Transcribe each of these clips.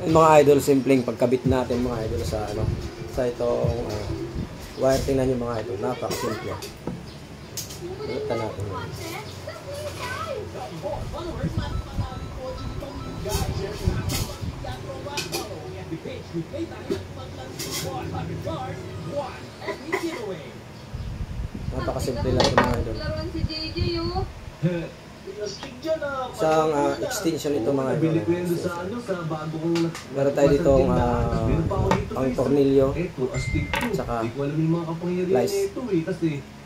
Mga idol, simpleng pagkabit natin mga idol sa ano, sa itong wire. Tingnan nyo mga idol, napakasimple. Balitan natin yun. Napakasimple lang ito mga idol. Laruan si JJ oh. Isang extension ito mga idol. Meron tayo dito ang tornilyo saka lice.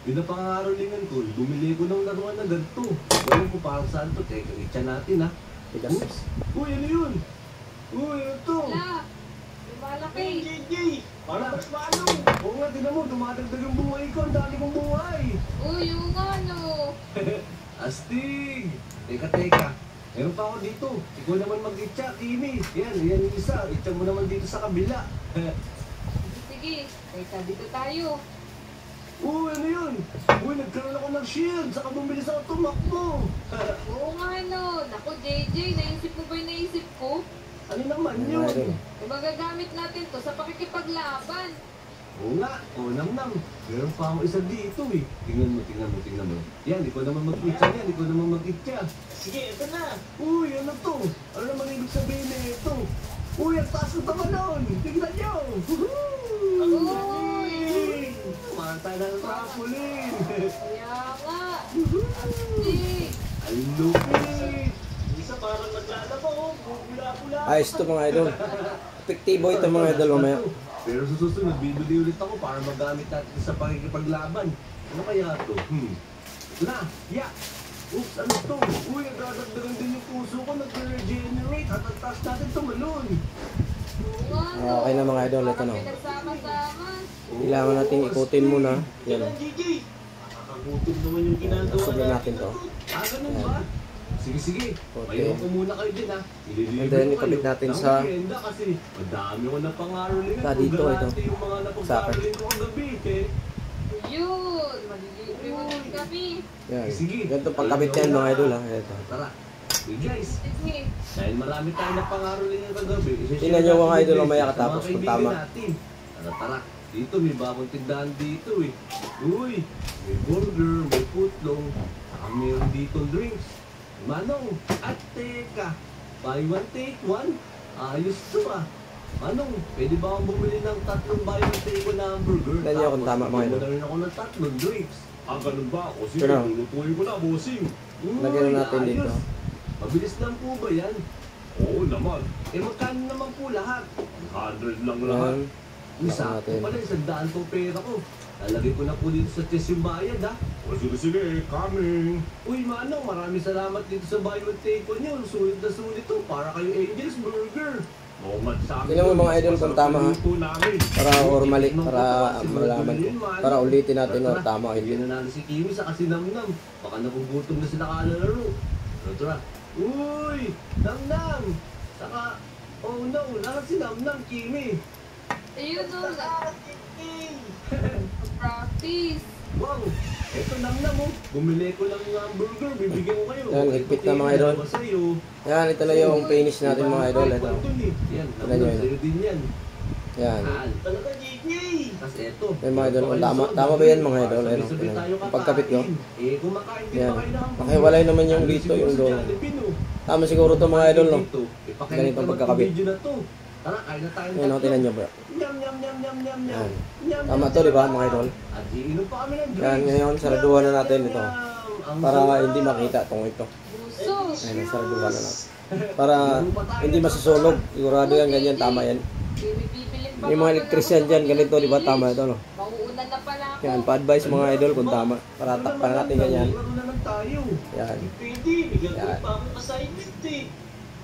Yun na pangarolingan ko, bumili ko ng laruan na ganito. Gawin ko parang saan to, teka, itcha natin ha. Oops! Uy, ano yun? Uy, ano to? Wala. Lumalaki. JJ! Parang mas paano? Oo nga, tinan mo, dumadagdag yung buhay ko, ang dami kong buhay. Uy, yung ano. Astig! Teka. Meron pa ako dito. Ikaw naman mag-itcha, Kimi. Yan yung isa. Itcha mo naman dito sa kabila. Sige, teka, dito tayo. Uy, ano yun? Uy, nagkaroon ako ng shield. Saka bumili sa tumakbo. Oo nga no. Naku, JJ, naisip mo ba yung naisip ko? Ano naman yun? Diba gagamit natin to sa pakikipaglaban? Oo nga. Oo, nam. Meron pa ako isa dito eh. Tingnan mo. Yan, ikaw naman mag-itcha yan. Ikaw naman mag-itcha. Sige, ito na. Uy, ano to? Ano naman ibig sabihin na ito? Uy, ang taas ng tamalon. Tingnan nyo. Uy! Mata ng trampoline. Kaya nga. Astig. Ang lupit. Isa parang naglalaba oh. Bula-bula. Ayos ito mga idol. Epektibo ito mga idol mamaya. Pero sa susunod, bibili ulit ako para magamit natin sa pakikipaglaban. Ano kaya ito? Oops, ano to? Uy, nagdadagdagan din yung puso ko, nag-regenerate at ang taas natin tumalon. Okay na mga idol, ito na. Pinagsama-sama. Kailangan natin ikutin muna. Yan o. Nakakagutom naman yung ginagawa Susunod natin to. Ganun ba? Sige. Mayroon ko muna kayo din ha. And then, ikabit natin sa kasi madami ko na pangarolingan. sa dito, ito. Yung mga napagkaroling ko kagabi eh. Yun. Malilibre mo ng kami. yan. Ganito pagkabit yan mga idol ha. Ito. Tara. Hey guys, Sige. dahil marami tayong napangarolingan kagabi, Tingnan nyo mga idol mamaya katapos kung tama. Tara. Dito may bagong tindahan dito eh. Uy, may burger, may putlong, saka meron dito drinks. Manong, at teka, buy one take one? Ayos to ah. Manong, pwede ba akong bumili ng tatlong buy one take one na hamburger? Tingnan nyo kung tama mga idol. Tapos rin ako ng tatlong drinks. Ganun ba? O sige, Ito na. lulutuin ko na, bossing. Lagyan na natin dito. Mabilis lang po ba yan? Oo naman. Magkano naman po lahat? 100 lang lahat. Yan. Isa natin. pala, 100 pong pera ko. Lalagay ko na po dito sa chest yung bayad ha. O sige, coming. Uy Manong, maraming salamat dito sa buy one take one nyo. Sulit na sulit to. Para kayo Angel's Burger. Tingnan mo mga idol kung tama ha. Para or mali, para malaman ko. Para ulitin natin or tama o hindi. Hindi na natin si Kimi sa kasinamnam. Baka nagugutom na sila kalalaro. Tara. Uy! Namnam! Saka, oh no, lahat si Namnam, Kimi. Ayun o. Practice. Wow! Ito Namnam oh. Bumili ko ng burger, bibigyan ko kayo. Yan, higpit na mga idol. Yan, ito na yung finish natin mga idol. Ito. Yan, Tingnan nyo sa'yo din yan. Yan. Talaga, JJ! Tapos eto. Yan mga idol. Tama ba yan mga idol? Ayan, pagkapit ko. Yan. Pakiwalay naman yung dito, yung doon. Tama siguro to mga idol, no? Ganito ang pagkakabit. Tara, kain na tayo. Yan, tingnan nyo ba? Nyam. Yan. Tama to, di ba mga idol? At iinom pa kami ng drinks. Yan, ngayon, saraduhan na natin ito. Para hindi makita itong ito. Buso. Ayun, saraduhan na natin. Para hindi masusunog. Sigurado yan, ganyan, tama yan. Bibilin pa Yung mga electrician dyan, ganito, di ba? Tama ito, no? Mauuna na pala ako. Yan, pa-advise mga idol kung tama. Para takpan natin ganyan. Yan. Yan.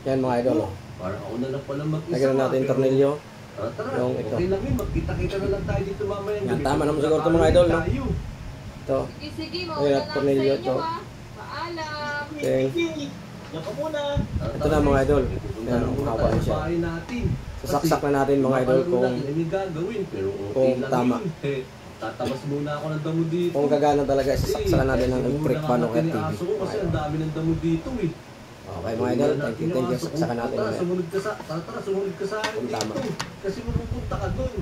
Yan mga idol, oh. Para ako na lang pala mag-isa. Lagyan na natin yung tornilyo. Tara, Yung ito. okay lang yun. Magkita-kita na lang tayo dito mamaya. Yan, tama naman siguro ito mga idol, no? Ito. Sige, Ayun, mauna na at ako sa tornilyo inyo to. ha. Paalam. Okay. Ito na mga idol. Yan, haba na siya. Sasaksak na natin mga idol kung tama. Tatabas muna ako ng damo dito. Kung gagana talaga, sasaksakan natin ng electric pan o kaya TV. Kasi ang dami ng damo dito eh. Okay mga idol, thank you. Saksakan natin Tara, ulit. sumunod ka sa akin Kung tama. dito. Kasi mapupunta ka doon.